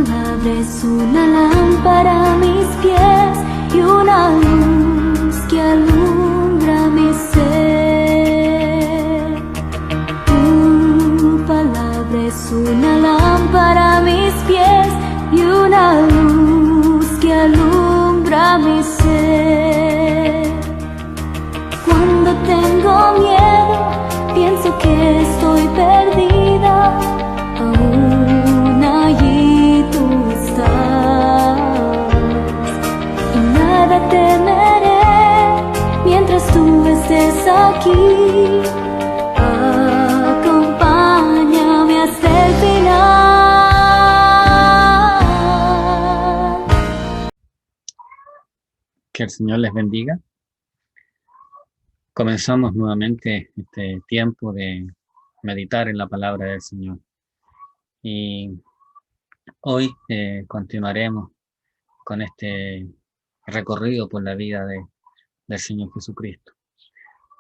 palabra es una lámpara a mis pies y una luz que alumbra mi ser. Tu palabra es una lámpara a mis pies y una luz que alumbra mi ser. Cuando tengo miedo, pienso que estoy perdida, aún allí tú estás. Y nada temeré mientras tú estés aquí. Acompáñame hasta el final. Que el Señor les bendiga. Comenzamos nuevamente este tiempo de meditar en la palabra del Señor. Y hoy continuaremos con este recorrido por la vida del Señor Jesucristo.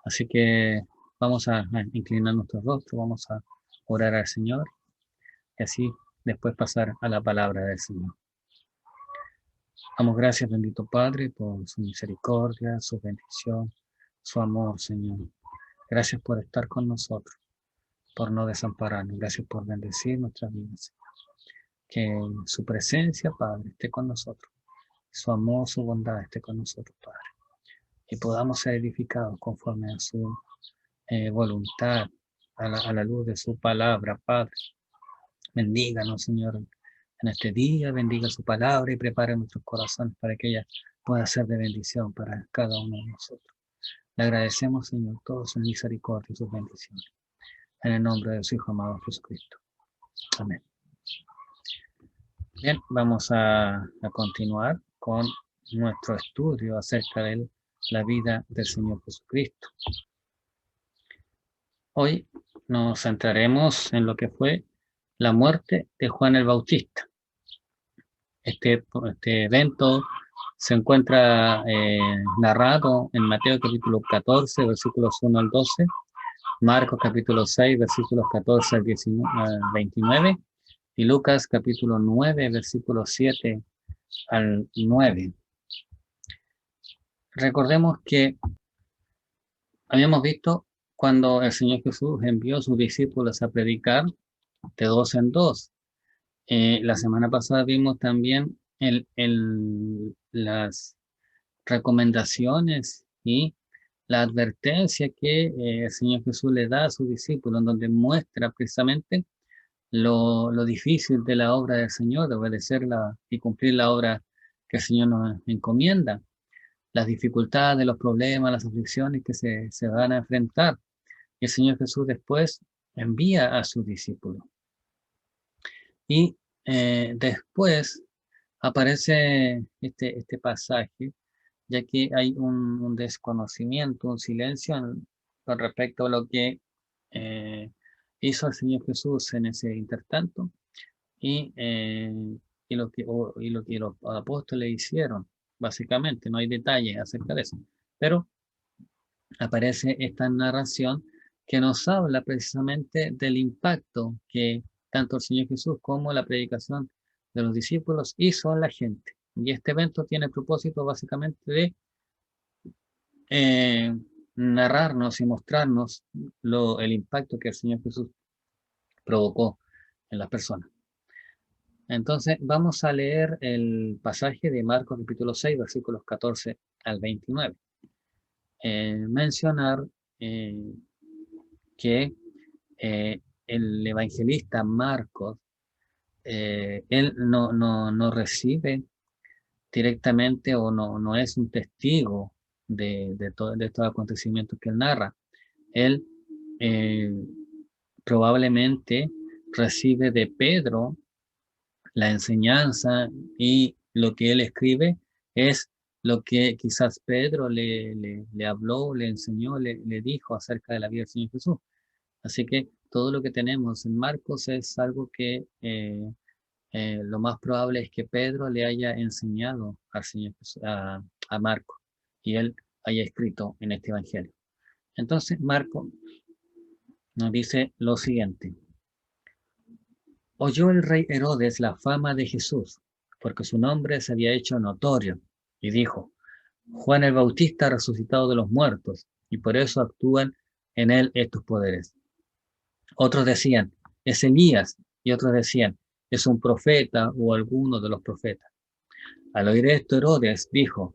Así que vamos a inclinar nuestro rostro, vamos a orar al Señor y así después pasar a la palabra del Señor. Damos gracias, bendito Padre, por su misericordia, su bendición, su amor, Señor. Gracias por estar con nosotros, por no desampararnos. Gracias por bendecir nuestras vidas, Señor. Que su presencia, Padre, esté con nosotros. Su amor, su bondad esté con nosotros, Padre. Y podamos ser edificados conforme a su voluntad, a la luz de su palabra, Padre. Bendíganos, Señor, en este día. Bendiga su palabra y prepare nuestros corazones para que ella pueda ser de bendición para cada uno de nosotros. Le agradecemos, Señor, toda su misericordia y sus bendiciones. En el nombre de su Hijo amado Jesucristo. Amén. Bien, vamos a continuar con nuestro estudio acerca de la vida del Señor Jesucristo. Hoy nos centraremos en lo que fue la muerte de Juan el Bautista. Este evento se encuentra narrado en Mateo capítulo 14, versículos 1 al 12, Marcos capítulo 6, versículos 14 al 29, y Lucas capítulo 9, versículos 7 al 9. Recordemos que habíamos visto cuando el Señor Jesús envió a sus discípulos a predicar de dos en dos. La semana pasada vimos también las recomendaciones y la advertencia que el Señor Jesús le da a sus discípulos, en donde muestra precisamente lo difícil de la obra del Señor, de obedecerla y cumplir la obra que el Señor nos encomienda, las dificultades, los problemas, las aflicciones que se van a enfrentar. Y el Señor Jesús después envía a sus discípulos. Y después aparece este pasaje, ya que hay un desconocimiento, un silencio con respecto a lo que hizo el Señor Jesús en ese intertanto y lo que los apóstoles hicieron, básicamente. No hay detalles acerca de eso, pero aparece esta narración que nos habla precisamente del impacto que tanto el Señor Jesús como la predicación de los discípulos hizo en la gente. Y este evento tiene el propósito básicamente de narrarnos y mostrarnos el impacto que el Señor Jesús provocó en las personas. Entonces vamos a leer el pasaje de Marcos capítulo 6, versículos 14 al 29. Mencionar que el evangelista Marcos, él no recibe directamente o no es un testigo de estos acontecimientos que él narra. Él probablemente recibe de Pedro la enseñanza, y lo que él escribe es lo que quizás Pedro le habló, le enseñó, le dijo acerca de la vida del Señor Jesús. Así que todo lo que tenemos en Marcos es algo que lo más probable es que Pedro le haya enseñado al Señor Jesús, a Marcos, y él haya escrito en este evangelio. Entonces Marcos nos dice lo siguiente: Oyó el rey Herodes la fama de Jesús, porque su nombre se había hecho notorio, y dijo: Juan el Bautista ha resucitado de los muertos, y por eso actúan en él estos poderes. Otros decían: es Elías, y otros decían: es un profeta o alguno de los profetas. Al oír esto, Herodes dijo: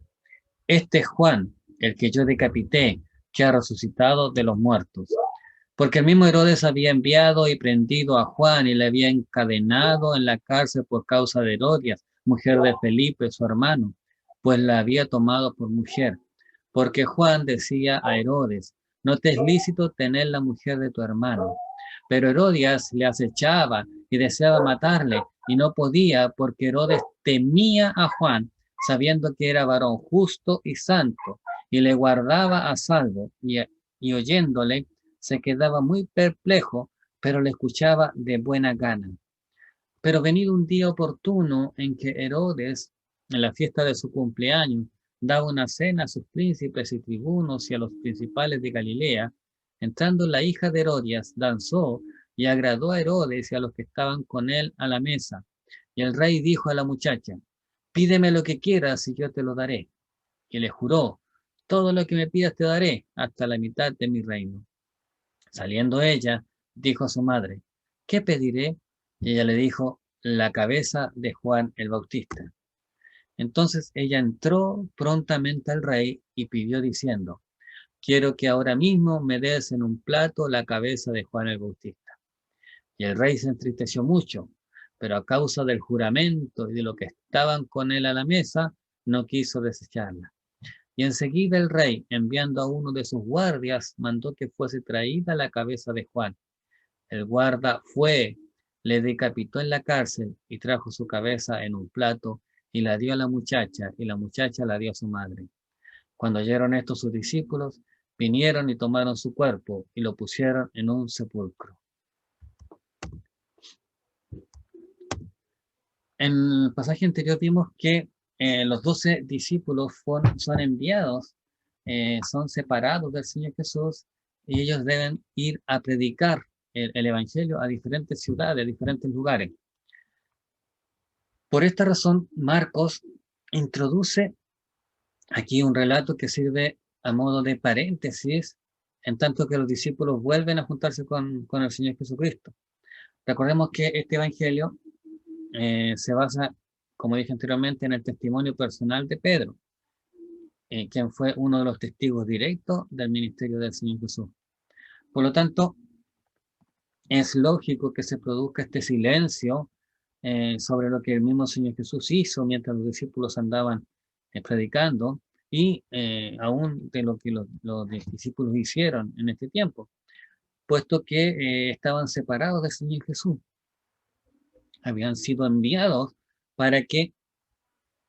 este es Juan, el que yo decapité, que ha resucitado de los muertos. Porque el mismo Herodes había enviado y prendido a Juan y le había encadenado en la cárcel por causa de Herodias, mujer de Felipe, su hermano, pues la había tomado por mujer. Porque Juan decía a Herodes: no te es lícito tener la mujer de tu hermano. Pero Herodias le acechaba y deseaba matarle, y no podía, porque Herodes temía a Juan, sabiendo que era varón justo y santo, y le guardaba a salvo, y oyéndole se quedaba muy perplejo, pero le escuchaba de buena gana. Pero venido un día oportuno en que Herodes, en la fiesta de su cumpleaños, daba una cena a sus príncipes y tribunos y a los principales de Galilea, entrando la hija de Herodias, danzó y agradó a Herodes y a los que estaban con él a la mesa. Y el rey dijo a la muchacha: pídeme lo que quieras y yo te lo daré. Y le juró: todo lo que me pidas te daré, hasta la mitad de mi reino. Saliendo ella, dijo a su madre: ¿qué pediré? Y ella le dijo: la cabeza de Juan el Bautista. Entonces ella entró prontamente al rey y pidió diciendo: quiero que ahora mismo me des en un plato la cabeza de Juan el Bautista. Y el rey se entristeció mucho, pero a causa del juramento y de lo que estaban con él a la mesa, no quiso desecharla. Y enseguida el rey, enviando a uno de sus guardias, mandó que fuese traída la cabeza de Juan. El guarda fue, le decapitó en la cárcel y trajo su cabeza en un plato y la dio a la muchacha, y la muchacha la dio a su madre. Cuando oyeron esto sus discípulos, vinieron y tomaron su cuerpo y lo pusieron en un sepulcro. En el pasaje anterior vimos que los 12 discípulos son enviados, son separados del Señor Jesús, y ellos deben ir a predicar el Evangelio a diferentes ciudades, a diferentes lugares. Por esta razón, Marcos introduce aquí un relato que sirve a modo de paréntesis, en tanto que los discípulos vuelven a juntarse con el Señor Jesucristo. Recordemos que este Evangelio se basa, como dije anteriormente, en el testimonio personal de Pedro, quien fue uno de los testigos directos del ministerio del Señor Jesús. Por lo tanto, es lógico que se produzca este silencio sobre lo que el mismo Señor Jesús hizo mientras los discípulos andaban predicando, y aún de lo que los discípulos hicieron en este tiempo, puesto que estaban separados del Señor Jesús. Habían sido enviados para que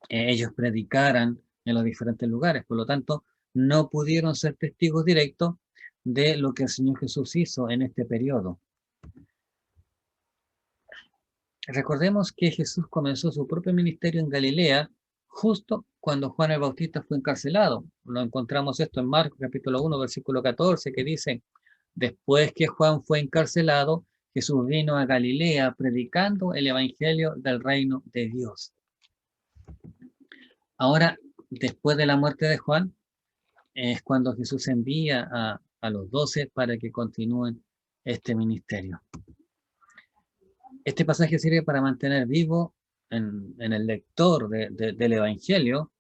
ellos predicaran en los diferentes lugares. Por lo tanto, no pudieron ser testigos directos de lo que el Señor Jesús hizo en este periodo. Recordemos que Jesús comenzó su propio ministerio en Galilea justo cuando Juan el Bautista fue encarcelado. Lo encontramos esto en Marcos capítulo 1, versículo 14, que dice: después que Juan fue encarcelado, Jesús vino a Galilea predicando el evangelio del reino de Dios. Ahora, después de la muerte de Juan, es cuando Jesús envía a los 12 para que continúen este ministerio. Este pasaje sirve para mantener vivo en el lector del Evangelio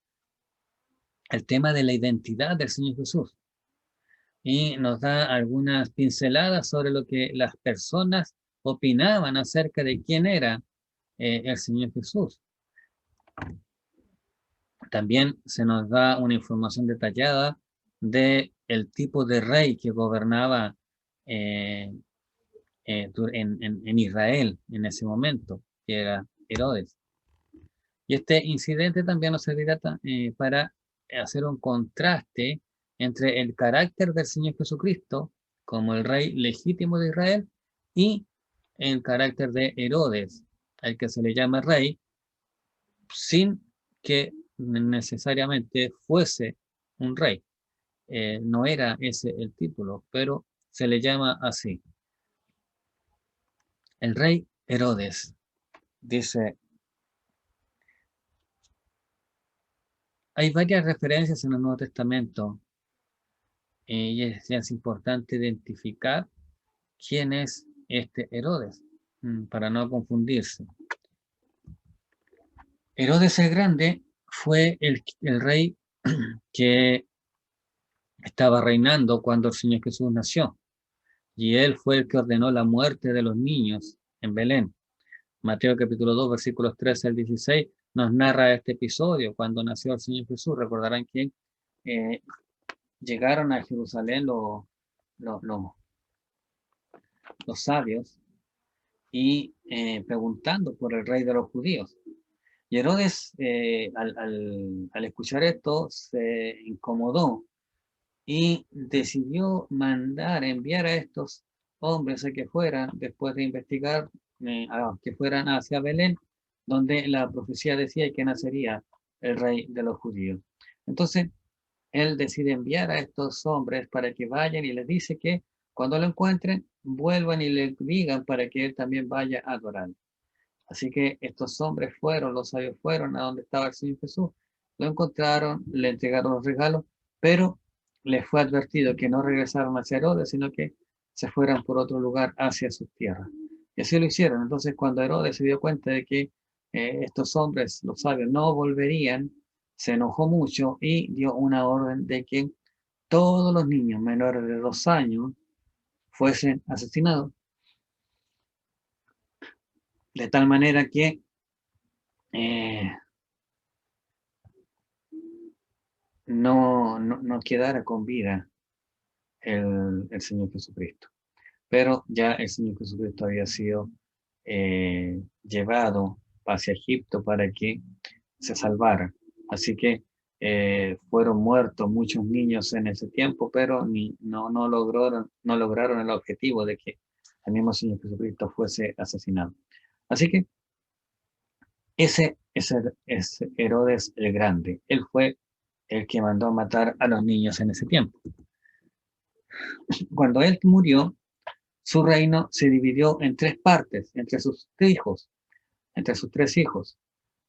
el tema de la identidad del Señor Jesús, y nos da algunas pinceladas sobre lo que las personas opinaban acerca de quién era el Señor Jesús. También se nos da una información detallada de el tipo de rey que gobernaba en Israel en ese momento, que era Herodes. Y este incidente también nos servirá para hacer un contraste entre el carácter del Señor Jesucristo como el rey legítimo de Israel y el carácter de Herodes, al que se le llama rey, sin que necesariamente fuese un rey. No era ese el título, pero se le llama así. El rey Herodes dice, hay varias referencias en el Nuevo Testamento y es importante identificar quién es este Herodes, para no confundirse. Herodes el Grande fue el rey que estaba reinando cuando el Señor Jesús nació, y él fue el que ordenó la muerte de los niños en Belén. Mateo capítulo 2, versículos 13 al 16, nos narra este episodio cuando nació el Señor Jesús. Recordarán que eh, llegaron a Jerusalén los sabios y preguntando por el rey de los judíos. Y Herodes, al escuchar esto, se incomodó y decidió enviar a estos hombres a que fueran, después de investigar, que fueran hacia Belén, donde la profecía decía que nacería el rey de los judíos. Entonces, él decide enviar a estos hombres para que vayan y les dice que cuando lo encuentren, vuelvan y le digan para que él también vaya a adorar. Así que estos hombres fueron, los sabios fueron a donde estaba el Señor Jesús, lo encontraron, le entregaron los regalos, pero les fue advertido que no regresaron hacia Herodes, sino que se fueran por otro lugar hacia sus tierras. Y así lo hicieron. Entonces, cuando Herodes se dio cuenta de que estos hombres, los sabios, no volverían, se enojó mucho y dio una orden de que todos los niños menores de 2 años fuesen asesinados, de tal manera que eh, no quedara con vida el Señor Jesucristo. Pero ya el Señor Jesucristo había sido llevado hacia Egipto para que se salvara. Así que fueron muertos muchos niños en ese tiempo, pero no lograron el objetivo de que el mismo Señor Jesucristo fuese asesinado. Así que ese es Herodes el Grande. Él fue el que mandó a matar a los niños en ese tiempo. Cuando él murió, su reino se dividió en 3 partes, entre sus 3 hijos,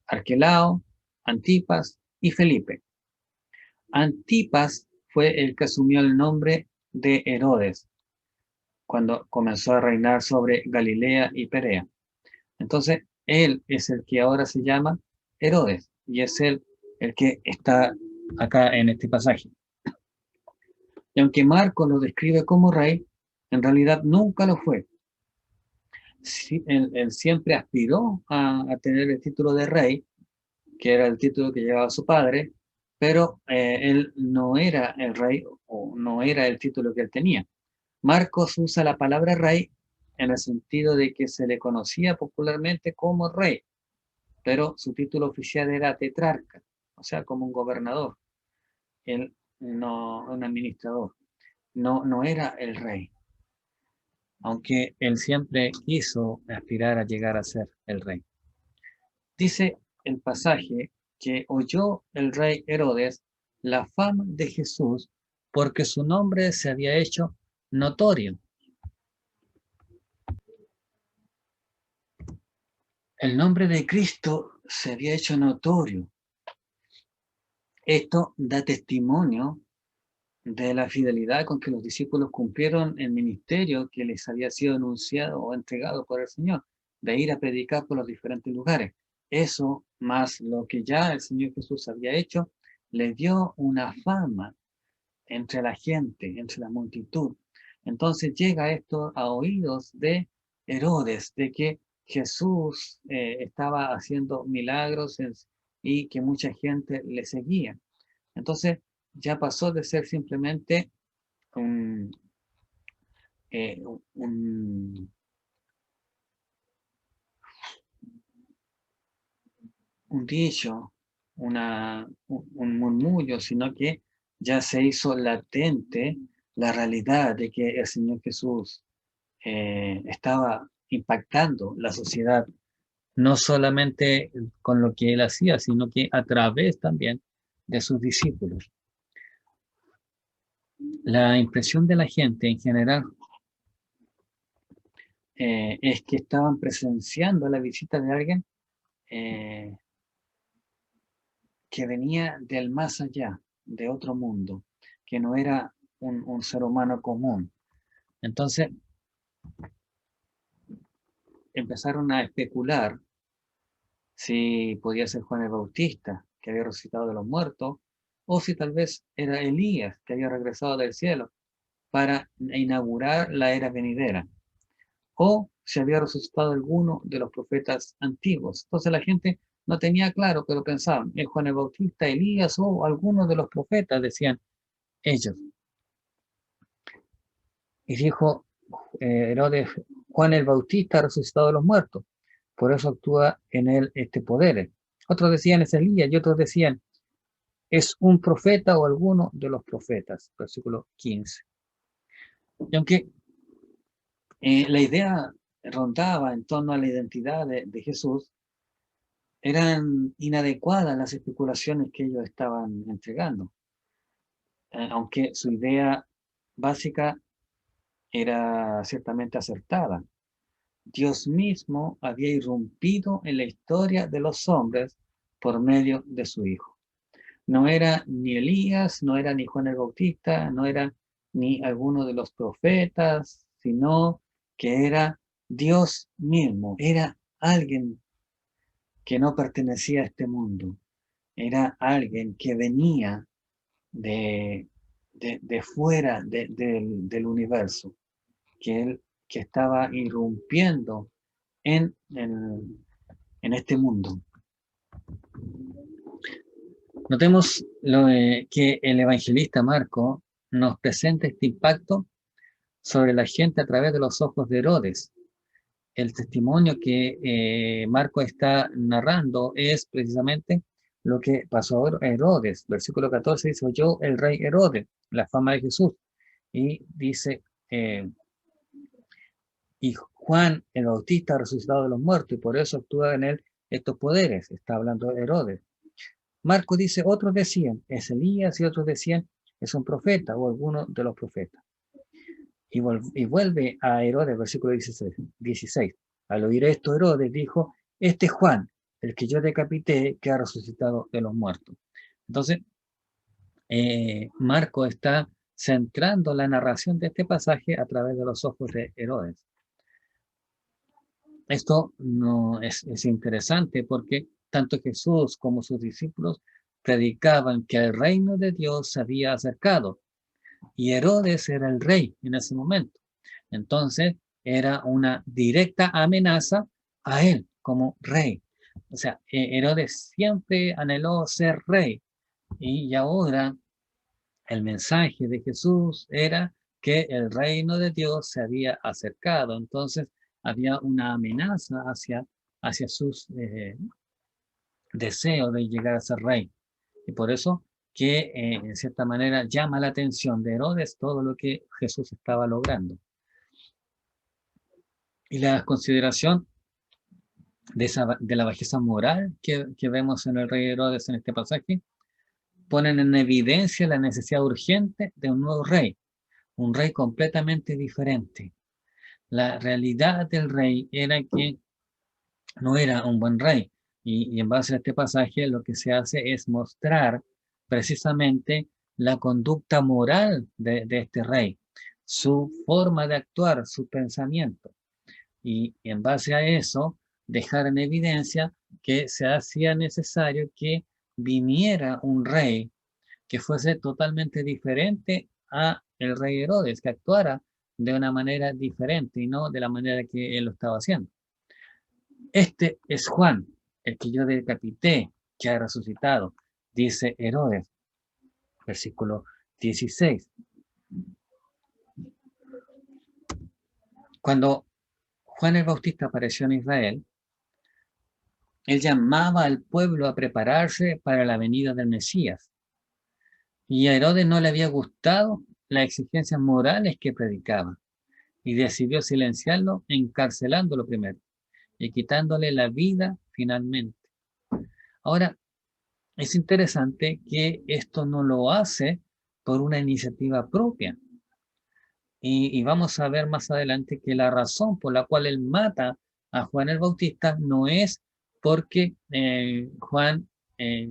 Arquelao, Antipas y Felipe. Antipas fue el que asumió el nombre de Herodes cuando comenzó a reinar sobre Galilea y Perea. Entonces, él es el que ahora se llama Herodes y es el que está acá en este pasaje. Y aunque Marcos lo describe como rey, en realidad nunca lo fue. Sí, él siempre aspiró a tener el título de rey, que era el título que llevaba su padre, pero él no era el rey o no era el título que él tenía. Marcos usa la palabra rey en el sentido de que se le conocía popularmente como rey, pero su título oficial era tetrarca, o sea, como un gobernador, él no un administrador, no era el rey, aunque él siempre quiso aspirar a llegar a ser el rey. Dice el pasaje que oyó el rey Herodes la fama de Jesús porque su nombre se había hecho notorio. El nombre de Cristo se había hecho notorio. Esto da testimonio de la fidelidad con que los discípulos cumplieron el ministerio que les había sido anunciado o entregado por el Señor, de ir a predicar por los diferentes lugares. Eso, más lo que ya el Señor Jesús había hecho, le dio una fama entre la gente, entre la multitud. Entonces llega esto a oídos de Herodes, de que Jesús estaba haciendo milagros y que mucha gente le seguía. Entonces ya pasó de ser simplemente un, un, un dicho, un murmullo, sino que ya se hizo latente la realidad de que el Señor Jesús estaba impactando la sociedad, no solamente con lo que él hacía, sino que a través también de sus discípulos. La impresión de la gente en general es que estaban presenciando la visita de alguien eh, que venía del más allá, de otro mundo, que no era un ser humano común. Entonces empezaron a especular si podía ser Juan el Bautista, que había resucitado de los muertos, o si tal vez era Elías, que había regresado del cielo para inaugurar la era venidera, o si había resucitado alguno de los profetas antiguos. Entonces la gente no tenía claro, pero pensaban, ¿es Juan el Bautista, Elías o alguno de los profetas? Decían ellos. Y dijo Herodes, Juan el Bautista ha resucitado de los muertos, por eso actúa en él este poder. Otros decían es Elías y otros decían es un profeta o alguno de los profetas. Versículo 15. Y aunque la idea rondaba en torno a la identidad de Jesús, eran inadecuadas las especulaciones que ellos estaban entregando, aunque su idea básica era ciertamente acertada. Dios mismo había irrumpido en la historia de los hombres por medio de su Hijo. No era ni Elías, no era ni Juan el Bautista, no era ni alguno de los profetas, sino que era Dios mismo, era alguien que no pertenecía a este mundo, era alguien que venía de fuera del universo, que estaba irrumpiendo en este mundo. Notemos que el evangelista Marco nos presenta este impacto sobre la gente a través de los ojos de Herodes. El testimonio que Marco está narrando es precisamente lo que pasó a Herodes. Versículo 14 dice, oyó el rey Herodes la fama de Jesús. Y dice, y Juan el Bautista ha resucitado de los muertos y por eso actúa en él estos poderes. Está hablando de Herodes. Marco dice, otros decían, es Elías, y otros decían, es un profeta o alguno de los profetas. Y vuelve a Herodes, versículo 16. Al oír esto, Herodes dijo, este es Juan, el que yo decapité, que ha resucitado de los muertos. Entonces, Marco está centrando la narración de este pasaje a través de los ojos de Herodes. Esto no es interesante porque tanto Jesús como sus discípulos predicaban que el reino de Dios se había acercado y Herodes era el rey en ese momento. Entonces era una directa amenaza a él como rey. O sea, Herodes siempre anheló ser rey y ahora el mensaje de Jesús era que el reino de Dios se había acercado. Entonces había una amenaza hacia sus deseos de llegar a ser rey. Y por eso que en cierta manera llama la atención de Herodes todo lo que Jesús estaba logrando. Y la consideración de la bajeza moral que vemos en el rey Herodes en este pasaje, ponen en evidencia la necesidad urgente de un nuevo rey, un rey completamente diferente. La realidad del rey era que no era un buen rey, y en base a este pasaje lo que se hace es mostrar precisamente la conducta moral de este rey, su forma de actuar, su pensamiento. Y en base a eso, dejar en evidencia que se hacía necesario que viniera un rey que fuese totalmente diferente a el rey Herodes, que actuara de una manera diferente y no de la manera que él lo estaba haciendo. Este es Juan, el que yo decapité, que ha resucitado, dice Herodes, versículo 16. Cuando Juan el Bautista apareció en Israel, él llamaba al pueblo a prepararse para la venida del Mesías. Y a Herodes no le había gustado las exigencias morales que predicaba y decidió silenciarlo encarcelándolo primero y quitándole la vida finalmente. Ahora, es interesante que esto no lo hace por una iniciativa propia. Y vamos a ver más adelante que la razón por la cual él mata a Juan el Bautista no es porque Juan eh,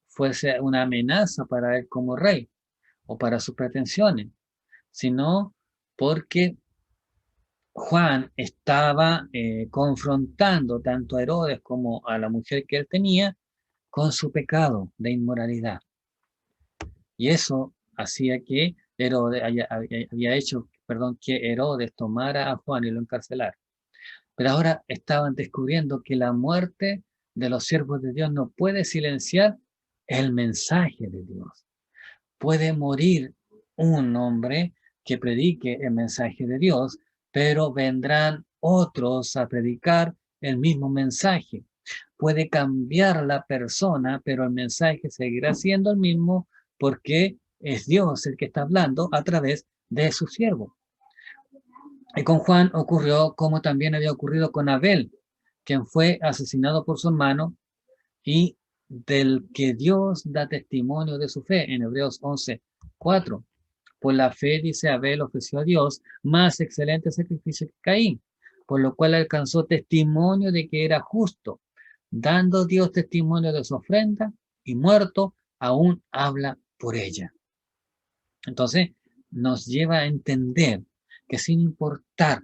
fuese una amenaza para él como rey o para sus pretensiones, sino porque Juan estaba confrontando tanto a Herodes como a la mujer que él tenía con su pecado de inmoralidad. Y eso hacía que Herodes había hecho, perdón, que Herodes tomara a Juan y lo encarcelara. Pero ahora estaban descubriendo que la muerte de los siervos de Dios no puede silenciar el mensaje de Dios. Puede morir un hombre que predique el mensaje de Dios, pero vendrán otros a predicar el mismo mensaje. Puede cambiar la persona, pero el mensaje seguirá siendo el mismo porque es Dios el que está hablando a través de su siervo. Y con Juan ocurrió como también había ocurrido con Abel, quien fue asesinado por su hermano y del que Dios da testimonio de su fe en Hebreos 11:4. Por la fe, dice Abel, ofreció a Dios más excelente sacrificio que Caín, por lo cual alcanzó testimonio de que era justo, dando Dios testimonio de su ofrenda y muerto, aún habla por ella. Entonces, nos lleva a entender que sin importar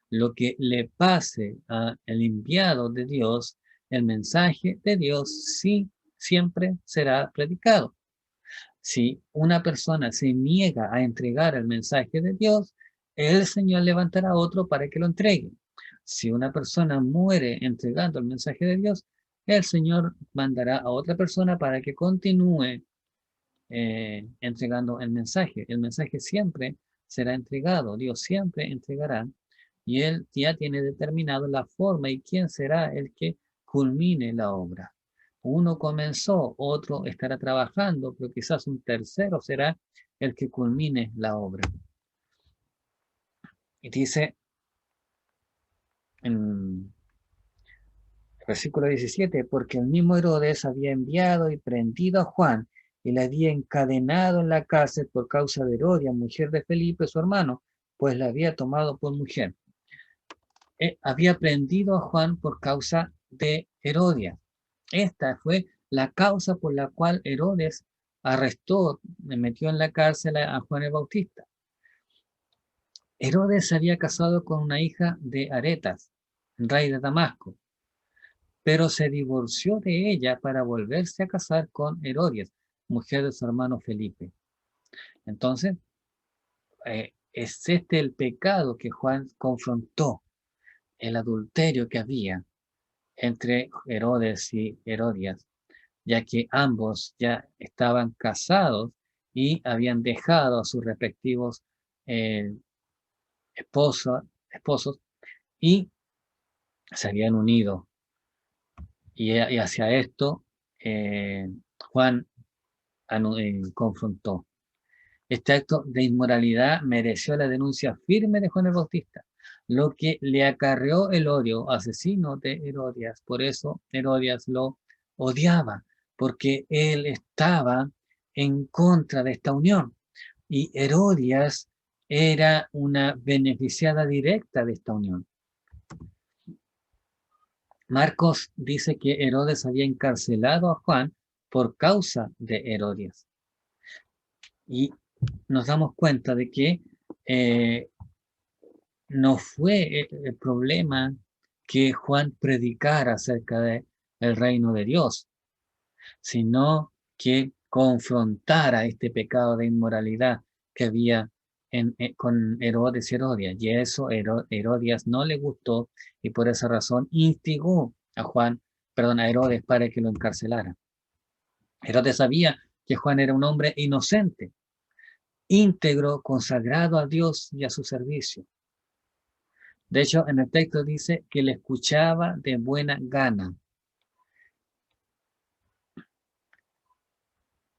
lo que le pase al enviado de Dios, el mensaje de Dios sí siempre será predicado. Si una persona se niega a entregar el mensaje de Dios, el Señor levantará otro para que lo entregue. Si una persona muere entregando el mensaje de Dios, el Señor mandará a otra persona para que continúe entregando el mensaje. El mensaje siempre será entregado, Dios siempre entregará, y Él ya tiene determinado la forma y quién será el que culmine la obra. Uno comenzó, otro estará trabajando, pero quizás un tercero será el que culmine la obra. Y dice en versículo 17, porque el mismo Herodes había enviado y prendido a Juan y le había encadenado en la cárcel por causa de Herodia, mujer de Felipe, su hermano, pues la había tomado por mujer. Había prendido a Juan por causa de Herodia. Esta fue la causa por la cual Herodes arrestó, metió en la cárcel a Juan el Bautista. Herodes se había casado con una hija de Aretas, rey de Damasco, pero se divorció de ella para volverse a casar con Herodias, mujer de su hermano Felipe. Entonces, es este el pecado que Juan confrontó, el adulterio que había entre Herodes y Herodias, ya que ambos ya estaban casados y habían dejado a sus respectivos eh, esposos y se habían unido. Y hacia esto Juan confrontó. Este acto de inmoralidad mereció la denuncia firme de Juan el Bautista, lo que le acarreó el odio asesino de Herodias. Por eso Herodias lo odiaba, porque él estaba en contra de esta unión. Y Herodias era una beneficiada directa de esta unión. Marcos dice que Herodes había encarcelado a Juan por causa de Herodias. Y nos damos cuenta de que no fue el problema que Juan predicara acerca del reino de Dios, sino que confrontara este pecado de inmoralidad que había con Herodes y Herodias. Y eso Herodias no le gustó y por esa razón instigó a Herodes para que lo encarcelara. Herodes sabía que Juan era un hombre inocente, íntegro, consagrado a Dios y a su servicio. De hecho, en el texto dice que le escuchaba de buena gana.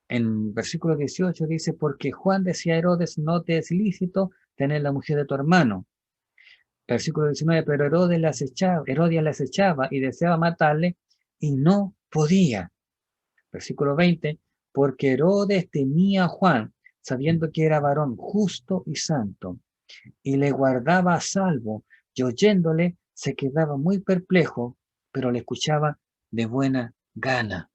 En versículo 18 dice, porque Juan decía a Herodes, no te es lícito tener la mujer de tu hermano. Versículo 19, pero Herodes Herodias las echaba y deseaba matarle y no podía. Versículo 20, porque Herodes temía a Juan, sabiendo que era varón justo y santo, y le guardaba a salvo, y oyéndole se quedaba muy perplejo, pero le escuchaba de buena gana.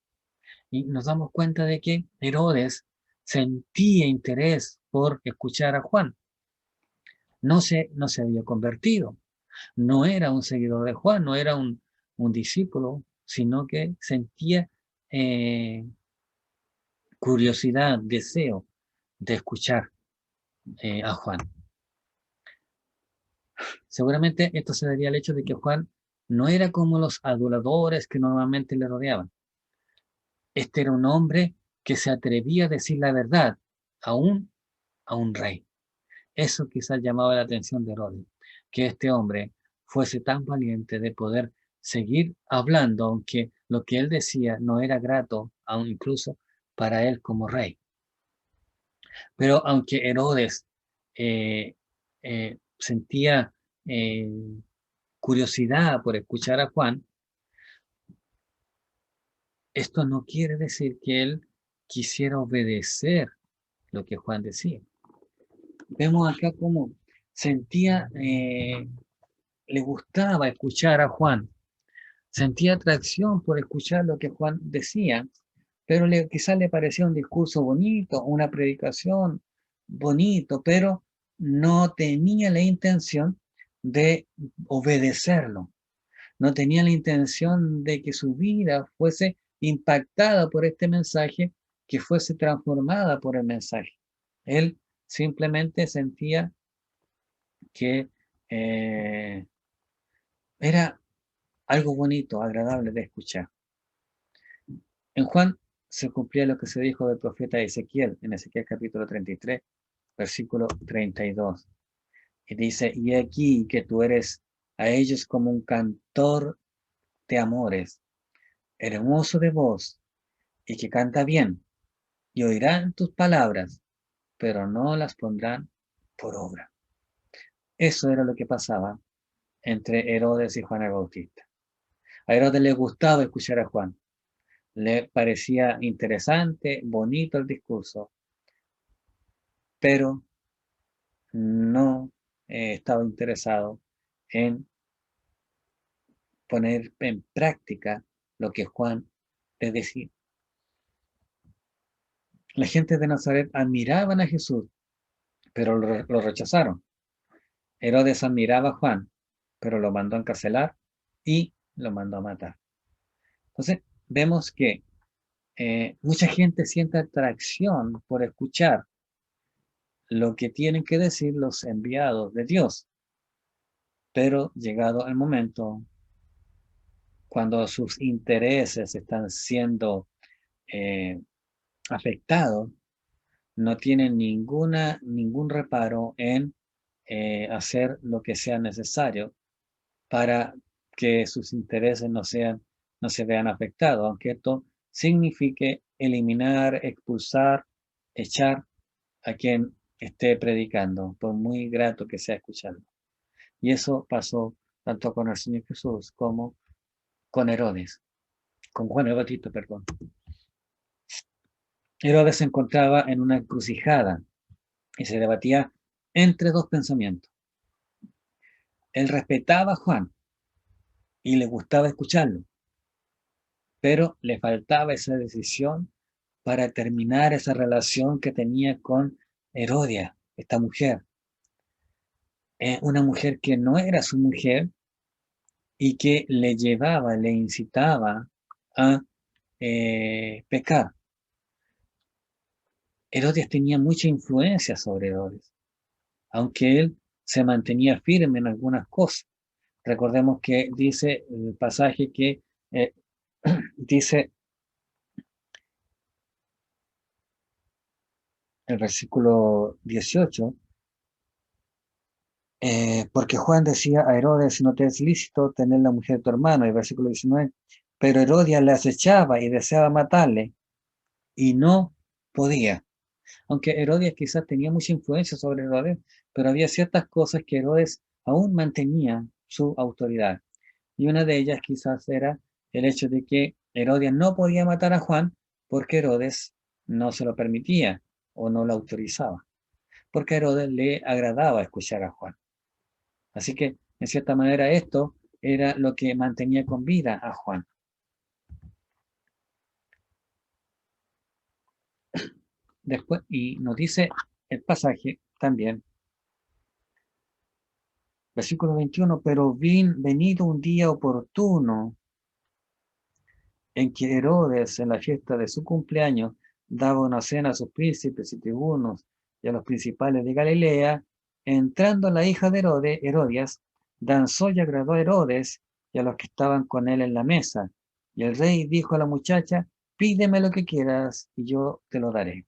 Y nos damos cuenta de que Herodes sentía interés por escuchar a Juan. No se había convertido, no era un seguidor de Juan, no era un discípulo, sino que sentía eh, curiosidad, deseo de escuchar a Juan. Seguramente esto se debía al hecho de que Juan no era como los aduladores que normalmente le rodeaban. Este era un hombre que se atrevía a decir la verdad, aún a un rey. Eso quizás llamaba la atención de Herodes, que este hombre fuese tan valiente de poder seguir hablando, aunque lo que él decía no era grato, aún incluso para él como rey. Pero aunque Herodes eh, sentía eh, curiosidad por escuchar a Juan, esto no quiere decir que él quisiera obedecer lo que Juan decía. Vemos acá cómo sentía, le gustaba escuchar a Juan, sentía atracción por escuchar lo que Juan decía, pero quizás le parecía un discurso bonito, una predicación bonito, pero no tenía la intención de obedecerlo. No tenía la intención de que su vida fuese impactada por este mensaje, que fuese transformada por el mensaje. Él simplemente sentía que eh, era algo bonito, agradable de escuchar. En Juan se cumplía lo que se dijo del profeta Ezequiel, en Ezequiel capítulo 33, versículo 32. Y dice, y aquí que tú eres a ellos como un cantor de amores, hermoso de voz, y que canta bien, y oirán tus palabras, pero no las pondrán por obra. Eso era lo que pasaba entre Herodes y Juan el Bautista. A Herodes le gustaba escuchar a Juan, le parecía interesante, bonito el discurso, pero no estaba interesado en poner en práctica lo que Juan le decía. La gente de Nazaret admiraban a Jesús, pero lo rechazaron. Herodes admiraba a Juan, pero lo mandó a encarcelar y lo mandó a matar. Entonces, vemos que mucha gente siente atracción por escuchar lo que tienen que decir los enviados de Dios, pero llegado el momento, cuando sus intereses están siendo eh, afectados, no tienen ningún reparo en hacer lo que sea necesario para que sus intereses no se vean afectados, aunque esto signifique eliminar, expulsar, echar a quien esté predicando, por muy grato que sea escucharlo. Y eso pasó tanto con el Señor Jesús como con Herodes, con Juan el Bautista, perdón. Herodes se encontraba en una encrucijada y se debatía entre dos pensamientos. Él respetaba a Juan y le gustaba escucharlo, pero le faltaba esa decisión para terminar esa relación que tenía con Herodia, esta mujer. Una mujer que no era su mujer y que le llevaba, le incitaba a pecar. Herodes tenía mucha influencia sobre Herodes, aunque él se mantenía firme en algunas cosas. Recordemos que dice el pasaje que dice el versículo 18, porque Juan decía a Herodes, no te es lícito tener la mujer de tu hermano, y el versículo 19, pero Herodia le acechaba y deseaba matarle, y no podía. Aunque Herodes quizás tenía mucha influencia sobre Herodes, pero había ciertas cosas que Herodes aún mantenía su autoridad. Y una de ellas quizás era el hecho de que Herodes no podía matar a Juan porque Herodes no se lo permitía o no lo autorizaba. porque a Herodes le agradaba escuchar a Juan. Así que, en cierta manera, esto era lo que mantenía con vida a Juan. Después, y nos dice el pasaje también, versículo 21, pero venido un día oportuno en que Herodes, en la fiesta de su cumpleaños, daba una cena a sus príncipes y tribunos y a los principales de Galilea, entrando la hija de Herodes, Herodias, danzó y agradó a Herodes y a los que estaban con él en la mesa. Y el rey dijo a la muchacha, pídeme lo que quieras y yo te lo daré.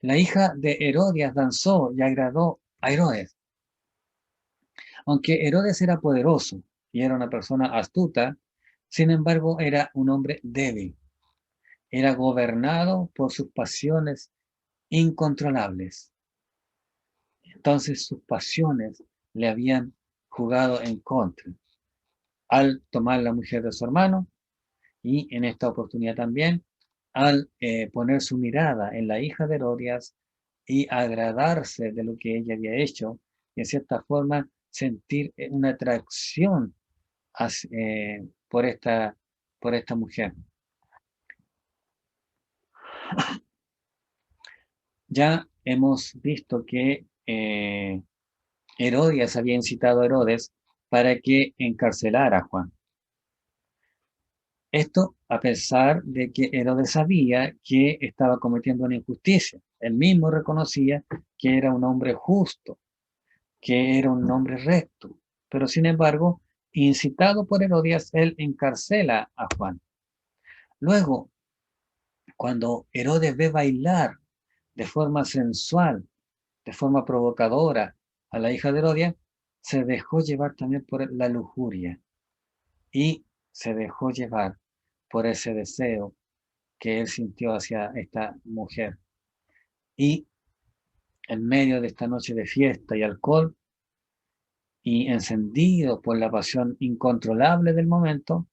La hija de Herodias danzó y agradó a Herodes. Aunque Herodes era poderoso y era una persona astuta, sin embargo era un hombre débil. Era gobernado por sus pasiones incontrolables. Entonces sus pasiones le habían jugado en contra al tomar la mujer de su hermano y en esta oportunidad también al poner su mirada en la hija de Herodias y agradarse de lo que ella había hecho y en cierta forma sentir una atracción por esta mujer. Ya hemos visto que Herodias había incitado a Herodes para que encarcelara a Juan. Esto a pesar de que Herodes sabía que estaba cometiendo una injusticia. Él mismo reconocía que era un hombre justo, que era un hombre recto. Pero sin embargo, incitado por Herodias, él encarcela a Juan. Luego, cuando Herodes ve bailar de forma sensual, de forma provocadora a la hija de Herodias, se dejó llevar también por la lujuria y se dejó llevar por ese deseo que él sintió hacia esta mujer. Y en medio de esta noche de fiesta y alcohol, y encendido por la pasión incontrolable del momento,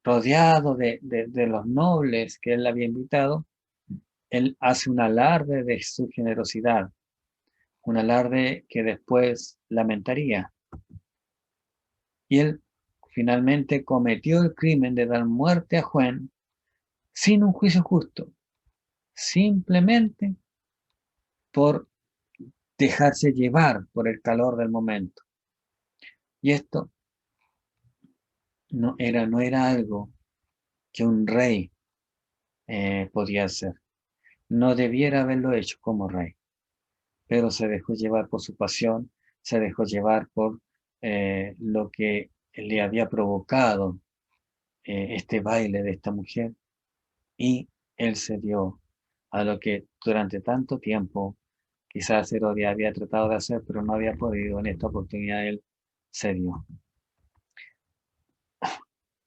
rodeado de los nobles que él había invitado, él hace un alarde de su generosidad, un alarde que después lamentaría. Y él finalmente cometió el crimen de dar muerte a Juan sin un juicio justo, simplemente por dejarse llevar por el calor del momento. Y esto no era algo que un rey podía hacer. No debiera haberlo hecho como rey, pero se dejó llevar por su pasión, se dejó llevar por lo que le había provocado este baile de esta mujer y él se dio a lo que durante tanto tiempo quizás Herodia había tratado de hacer, pero no había podido. En esta oportunidad él se dio.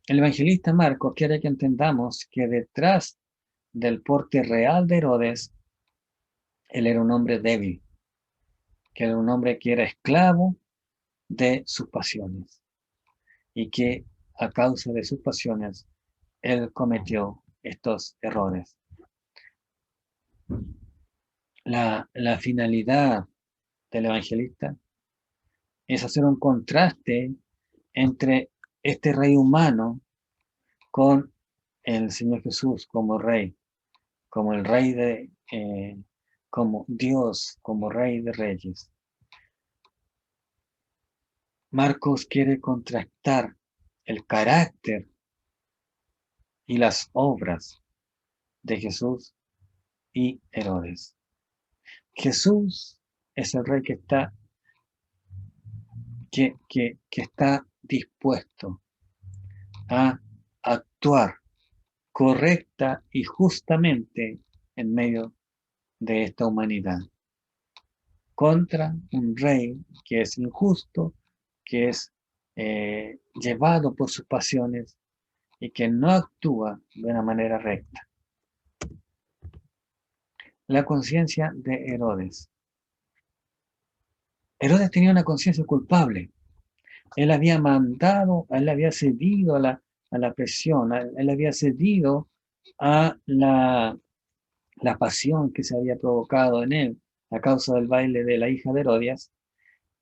El evangelista Marcos quiere que entendamos que detrás del porte real de Herodes, él era un hombre débil, que era un hombre que era esclavo de sus pasiones y que a causa de sus pasiones él cometió estos errores. La finalidad del evangelista es hacer un contraste entre este rey humano con el Señor Jesús como rey, como el rey como Dios, como rey de reyes. Marcos quiere contrastar el carácter y las obras de Jesús y Herodes. Jesús es el rey que está dispuesto a actuar correcta y justamente en medio de esta humanidad contra un rey que es injusto, que es llevado por sus pasiones y que no actúa de una manera recta. La conciencia de Herodes. Herodes tenía una conciencia culpable. Él había mandado, él había cedido a la presión, él había cedido a la pasión que se había provocado en él, a causa del baile de la hija de Herodías,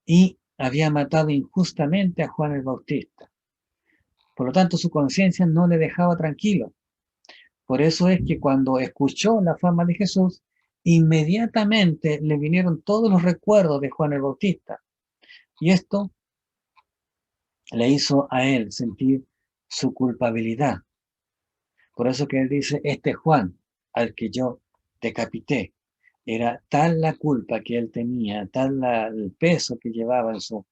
y había matado injustamente a Juan el Bautista. Por lo tanto, su conciencia no le dejaba tranquilo. Por eso es que cuando escuchó la fama de Jesús, inmediatamente le vinieron todos los recuerdos de Juan el Bautista. Y esto le hizo a él sentir su culpabilidad. Por eso que él dice, este Juan, al que yo decapité, era tal la culpa que él tenía, tal el peso que llevaba en su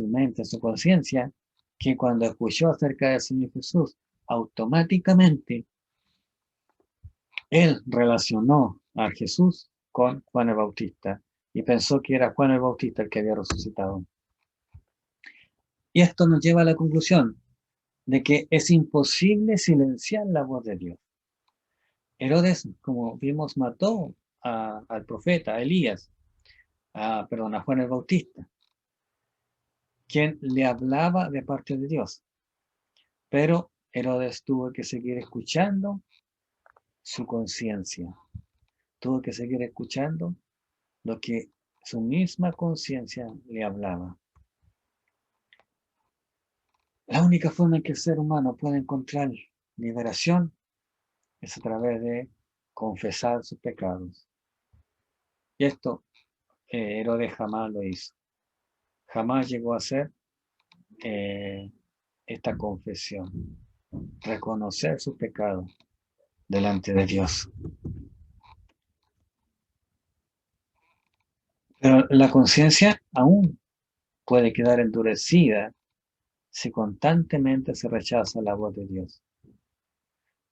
mente, en su conciencia, que cuando escuchó acerca del Señor Jesús, automáticamente él relacionó a Jesús con Juan el Bautista y pensó que era Juan el Bautista el que había resucitado. Y esto nos lleva a la conclusión de que es imposible silenciar la voz de Dios. Herodes, como vimos, mató al profeta, a Elías, a Juan el Bautista, quien le hablaba de parte de Dios. Pero Herodes tuvo que seguir escuchando su conciencia, tuvo que seguir escuchando lo que su misma conciencia le hablaba. La única forma en que el ser humano puede encontrar liberación es a través de confesar sus pecados. Y esto Herodes jamás lo hizo. Jamás llegó a hacer esta confesión, reconocer sus pecados delante de Dios. Pero la conciencia aún puede quedar endurecida si constantemente se rechaza la voz de Dios.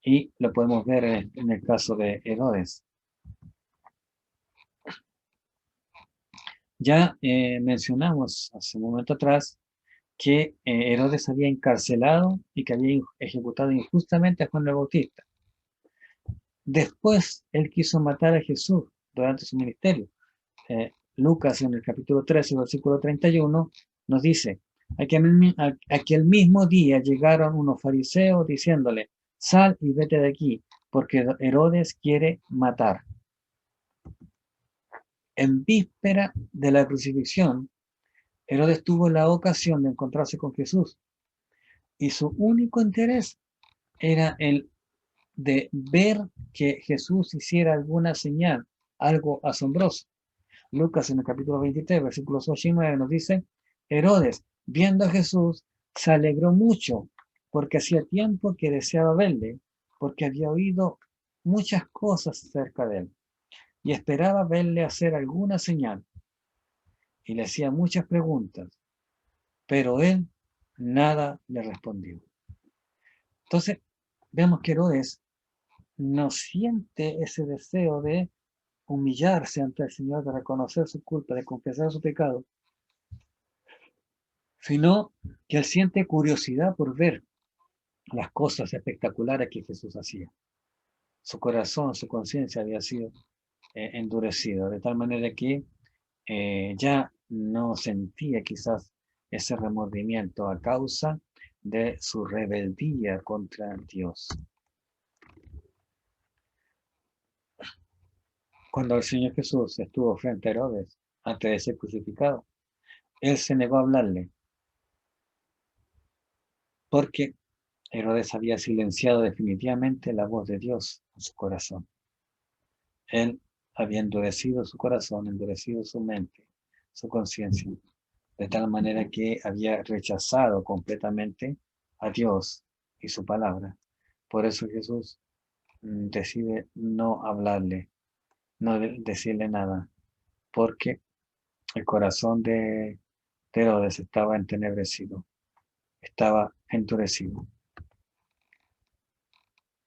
Y lo podemos ver en el caso de Herodes. Ya mencionamos hace un momento atrás que Herodes había encarcelado y que había ejecutado injustamente a Juan el Bautista. Después él quiso matar a Jesús durante su ministerio. Lucas en el capítulo 13, versículo 31, nos dice, aquel mismo día llegaron unos fariseos diciéndole, sal y vete de aquí, porque Herodes quiere matar. En víspera de la crucifixión, Herodes tuvo la ocasión de encontrarse con Jesús y su único interés era el de ver que Jesús hiciera alguna señal, algo asombroso. Lucas en el capítulo 23, versículos 8 y 9 nos dice, Herodes, viendo a Jesús, se alegró mucho porque hacía tiempo que deseaba verle, porque había oído muchas cosas acerca de él y esperaba verle hacer alguna señal. Y le hacía muchas preguntas, pero él nada le respondió. Entonces, vemos que Herodes no siente ese deseo de humillarse ante el Señor, de reconocer su culpa, de confesar su pecado, sino que él siente curiosidad por ver las cosas espectaculares que Jesús hacía. Su corazón, su conciencia había sido endurecido, de tal manera que ya no sentía quizás ese remordimiento a causa de su rebeldía contra Dios. Cuando el Señor Jesús estuvo frente a Herodes antes de ser crucificado, él se negó a hablarle, porque Herodes había silenciado definitivamente la voz de Dios en su corazón. Él había endurecido su corazón, endurecido su mente, su conciencia, de tal manera que había rechazado completamente a Dios y su palabra. Por eso Jesús decide no hablarle, no decirle nada, porque el corazón de Herodes estaba entenebrecido, estaba endurecido.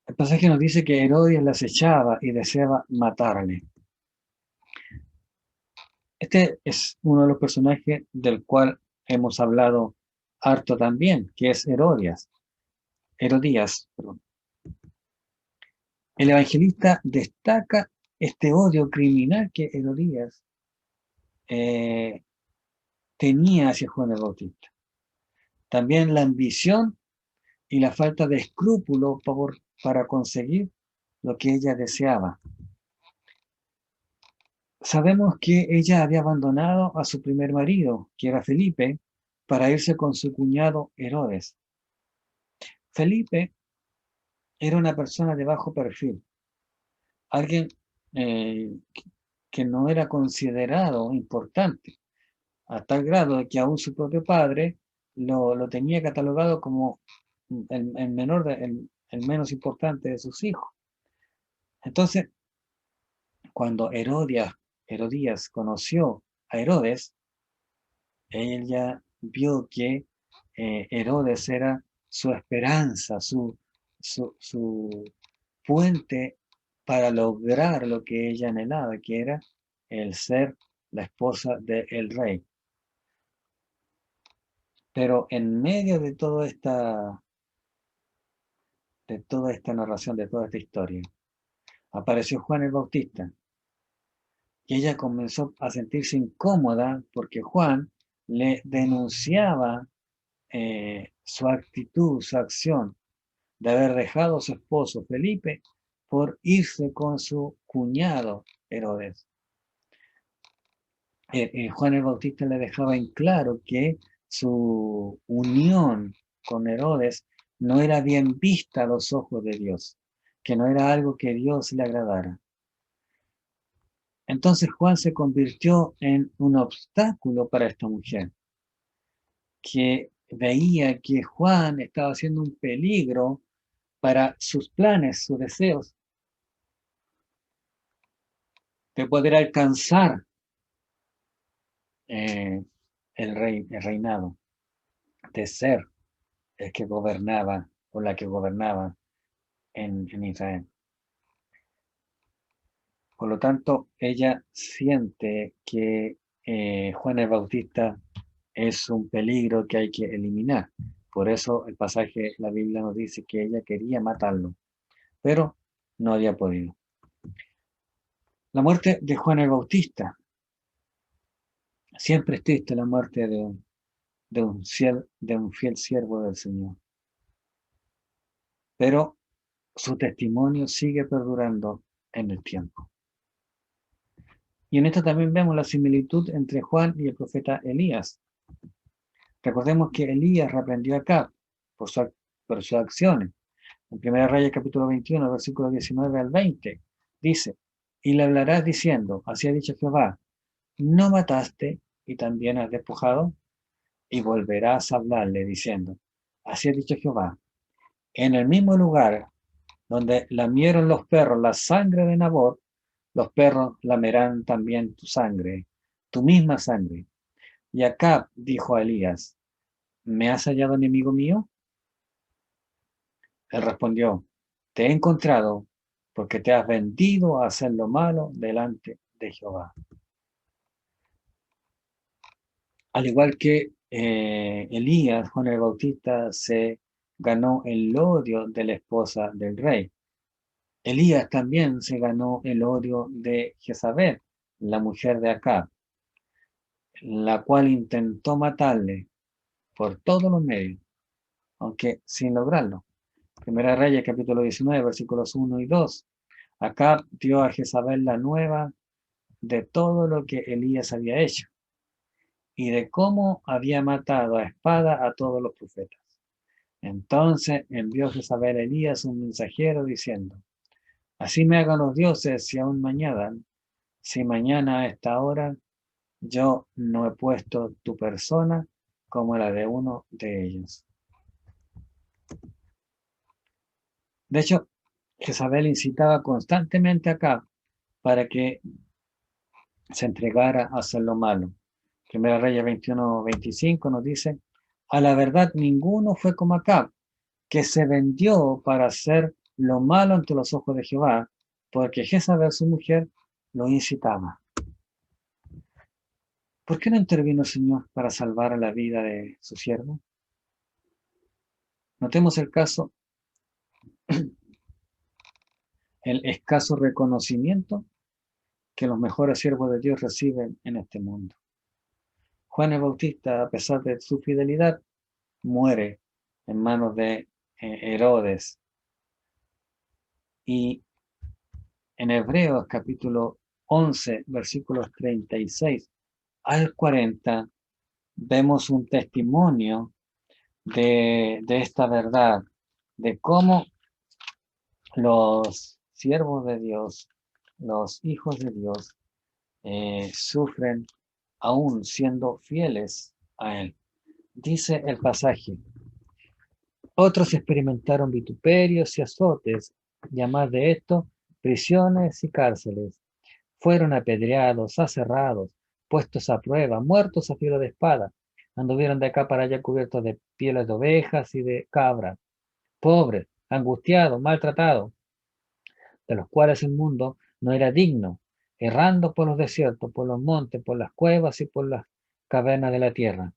El pasaje nos dice que Herodes la acechaba y deseaba matarle. Este es uno de los personajes del cual hemos hablado harto también, que es Herodías. El evangelista destaca este odio criminal que Herodías tenía hacia Juan el Bautista. También la ambición y la falta de escrúpulo para conseguir lo que ella deseaba. Sabemos que ella había abandonado a su primer marido, que era Felipe, para irse con su cuñado Herodes. Felipe era una persona de bajo perfil, alguien eh, que no era considerado importante, a tal grado de que aún su propio padre lo tenía catalogado como el menos importante de sus hijos. Entonces, cuando Herodías conoció a Herodes, ella vio que Herodes era su esperanza, su puente para lograr lo que ella anhelaba, que era el ser la esposa del rey. Pero en medio de toda esta narración, de toda esta historia, apareció Juan el Bautista y ella comenzó a sentirse incómoda porque Juan le denunciaba su actitud, su acción de haber dejado a su esposo Felipe por irse con su cuñado Herodes. Juan el Bautista le dejaba en claro que su unión con Herodes no era bien vista a los ojos de Dios, que no era algo que Dios le agradara. Entonces Juan se convirtió en un obstáculo para esta mujer, que veía que Juan estaba siendo un peligro para sus planes, sus deseos de poder alcanzar eh, el reinado, de ser el que gobernaba o la que gobernaba en Israel. Por lo tanto, ella siente que Juan el Bautista es un peligro que hay que eliminar. Por eso el pasaje, la Biblia nos dice que ella quería matarlo, pero no había podido. La muerte de Juan el Bautista. Siempre es triste la muerte de un fiel siervo del Señor. Pero su testimonio sigue perdurando en el tiempo. Y en esto también vemos la similitud entre Juan y el profeta Elías. Recordemos que Elías reprendió a Acab por sus acciones. En 1 Reyes capítulo 21, versículos 19 al 20, dice, y le hablarás diciendo, así ha dicho Jehová, no mataste y también has despojado, y volverás a hablarle diciendo, así ha dicho Jehová, en el mismo lugar donde lamieron los perros la sangre de Nabot, los perros lamerán también tu sangre, tu misma sangre. Y Acab dijo a Elías, ¿me has hallado enemigo mío? Él respondió, te he encontrado porque te has vendido a hacer lo malo delante de Jehová. Al igual que Elías, Juan el Bautista se ganó el odio de la esposa del rey. Elías también se ganó el odio de Jezabel, la mujer de Acab, la cual intentó matarle por todos los medios, aunque sin lograrlo. Primera Reyes, capítulo 19, versículos 1 y 2. Acab dio a Jezabel la nueva de todo lo que Elías había hecho y de cómo había matado a espada a todos los profetas. Entonces envió Jezabel a Elías un mensajero diciendo, así me hagan los dioses si aún mañana, si mañana a esta hora yo no he puesto tu persona como la de uno de ellos. De hecho, Jezabel incitaba constantemente a Acab para que se entregara a hacer lo malo. Primera Reyes 21-25 nos dice, a la verdad ninguno fue como Acab, que se vendió para hacer lo malo ante los ojos de Jehová, porque Jezabel su mujer lo incitaba. ¿Por qué no intervino el Señor para salvar a la vida de su siervo? Notemos el caso, el escaso reconocimiento que los mejores siervos de Dios reciben en este mundo. Juan el Bautista, a pesar de su fidelidad, muere en manos de Herodes. Y en Hebreos capítulo 11, versículos 36 al 40, vemos un testimonio de esta verdad, de cómo los siervos de Dios, los hijos de Dios, sufren aún siendo fieles a Él. Dice el pasaje: otros experimentaron vituperios y azotes, y además de esto, prisiones y cárceles. Fueron apedreados, aserrados, puestos a prueba, muertos a filo de espada. Anduvieron de acá para allá cubiertos de pieles de ovejas y de cabras, pobres, angustiados, maltratados, de los cuales el mundo no era digno, errando por los desiertos, por los montes, por las cuevas y por las cavernas de la tierra.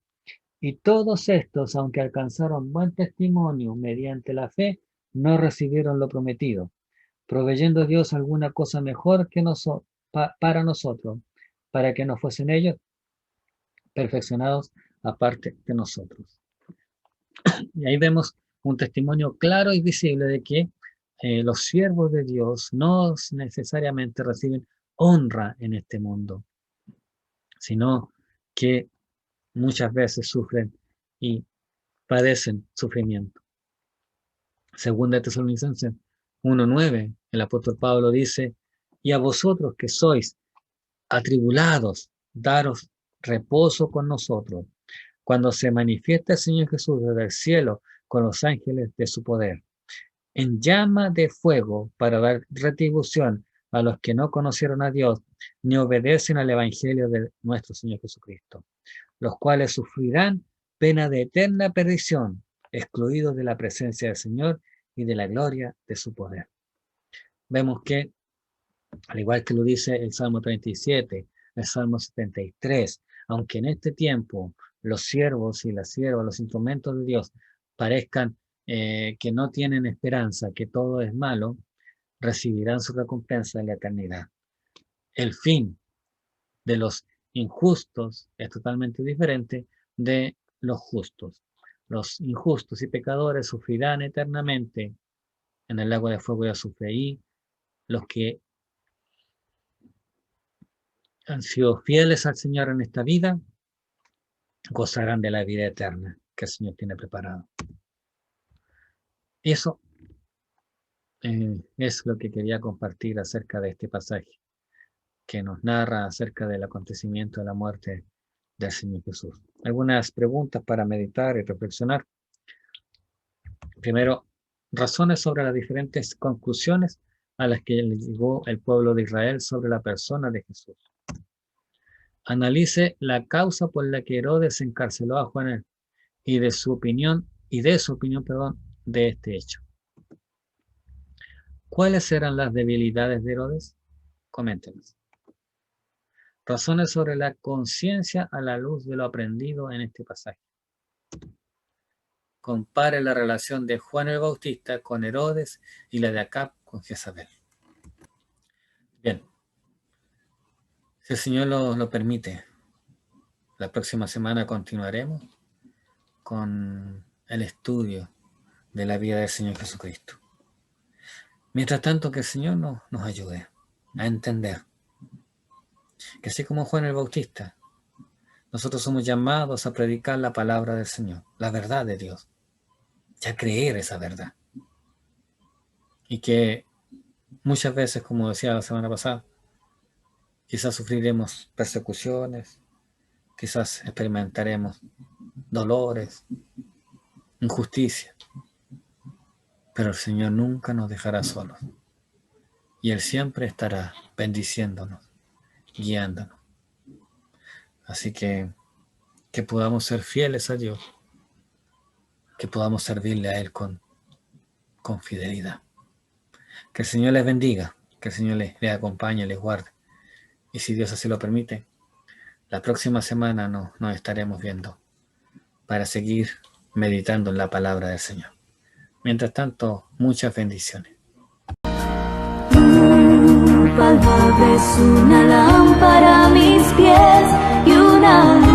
Y todos estos, aunque alcanzaron buen testimonio mediante la fe, no recibieron lo prometido, proveyendo Dios alguna cosa mejor que para nosotros, para que no fuesen ellos perfeccionados aparte de nosotros. Y ahí vemos un testimonio claro y visible de que los siervos de Dios no necesariamente reciben honra en este mundo, sino que muchas veces sufren y padecen sufrimiento. Segunda de Tesalonicenses 1:9, el apóstol Pablo dice: y a vosotros que sois atribulados, daros reposo con nosotros, cuando se manifiesta el Señor Jesús desde el cielo con los ángeles de su poder, en llama de fuego, para dar retribución a los que no conocieron a Dios ni obedecen al evangelio de nuestro Señor Jesucristo, los cuales sufrirán pena de eterna perdición, excluidos de la presencia del Señor y de la gloria de su poder. Vemos que, al igual que lo dice el Salmo 37, el Salmo 73, aunque en este tiempo los siervos y las siervas, los instrumentos de Dios, parezcan que no tienen esperanza, que todo es malo, recibirán su recompensa en la eternidad. El fin de los injustos es totalmente diferente de los justos. Los injustos y pecadores sufrirán eternamente en el lago de fuego y azufre, y los que han sido fieles al Señor en esta vida gozarán de la vida eterna que el Señor tiene preparado. Y eso es lo que quería compartir acerca de este pasaje que nos narra acerca del acontecimiento de la muerte del Señor Jesús. Algunas preguntas para meditar y reflexionar. Primero, razones sobre las diferentes conclusiones a las que llegó el pueblo de Israel sobre la persona de Jesús. Analice la causa por la que Herodes encarceló a Juan y de su opinión de este hecho. ¿Cuáles eran las debilidades de Herodes? Coméntenos. Razones sobre la conciencia a la luz de lo aprendido en este pasaje. Compare la relación de Juan el Bautista con Herodes y la de Acab con Jezabel. Bien, si el Señor lo permite, la próxima semana continuaremos con el estudio de la vida del Señor Jesucristo. Mientras tanto, que el Señor nos ayude a entender que así como Juan el Bautista, nosotros somos llamados a predicar la palabra del Señor, la verdad de Dios, y a creer esa verdad. Y que muchas veces, como decía la semana pasada, quizás sufriremos persecuciones, quizás experimentaremos dolores, injusticia, pero el Señor nunca nos dejará solos. Y Él siempre estará bendiciéndonos, guiándonos. Así que podamos ser fieles a Dios, que podamos servirle a Él con fidelidad. Que el Señor les bendiga, que el Señor les acompañe, les guarde. Y si Dios así lo permite, la próxima semana nos estaremos viendo para seguir meditando en la palabra del Señor. Mientras tanto, muchas bendiciones. Tu palabra es una lámpara a mis pies y una luz